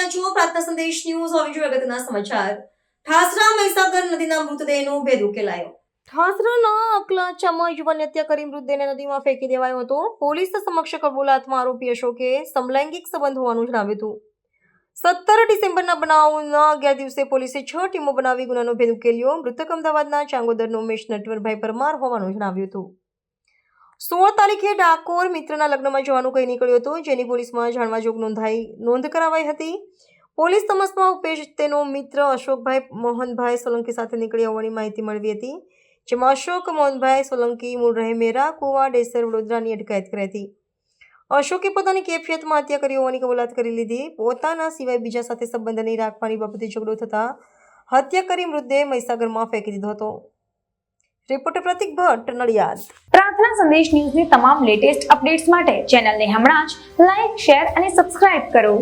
રહ્યા છો પ્રાર્થના સંદેશ ન્યૂઝ. હવે જોઈએ અગત્યના સમાચાર. ઠાસરા મહીસાગર નદીના મૃતદેહનો ભેદ ઉકેલાયો. ઠાસરાના અકલાચામાં યુવાનની હત્યા કરી મૃતદેહને નદીમાં ફેંકી દેવાયો હતો. પોલીસ સમક્ષ કબૂલાતમાં આરોપી અશોકે સમલૈંગિક સંબંધ હોવાનું જણાવ્યું હતું. 17 ડિસેમ્બરના બનાવના 11 દિવસે પોલીસે 6 ટીમો બનાવી ગુનાનો ભેદ ઉકેલ્યો. મૃતક અમદાવાદના ચાંગોદરનો ઉમેશ નટવરભાઈ પરમાર હોવાનું જણાવ્યું હતું. 16 તારીખે ડાકોર મિત્રના લગ્નમાં જવાનું કહી નીકળ્યો હતો, જેની પોલીસમાં જાણવા જોગ નોંધ કરાવાઈ હતી. પોલીસ તપાસમાં ઉપેશ તેનો મિત્ર અશોકભાઈ મોહનભાઈ સોલંકી સાથે નીકળ્યા હોવાની માહિતી મળવી હતી, જેમાં અશોક મોહનભાઈ સોલંકી મૂળ રહે મેરા કુવા ડેસર વડોદરાની અટકાયત કરી હતી. અશોકે પોતાની કેફિયતમાં હત્યા કરી હોવાની કબૂલાત કરી લીધી. પોતાના સિવાય બીજા સાથે સંબંધ નહીં રાખવાની બાબતે ઝઘડો થતા હત્યા કરી મૃતદેહ મહીસાગરમાં ફેંકી દીધો હતો. રિપોર્ટર પ્રતિક ભટ્ટ, નડિયાદ. પ્રાર્થના સંદેશ ન્યૂઝની તમામ લેટેસ્ટ અપડેટ્સ માટે ચેનલને હમણાં જ લાઈક, શેર અને સબસ્ક્રાઇબ કરો.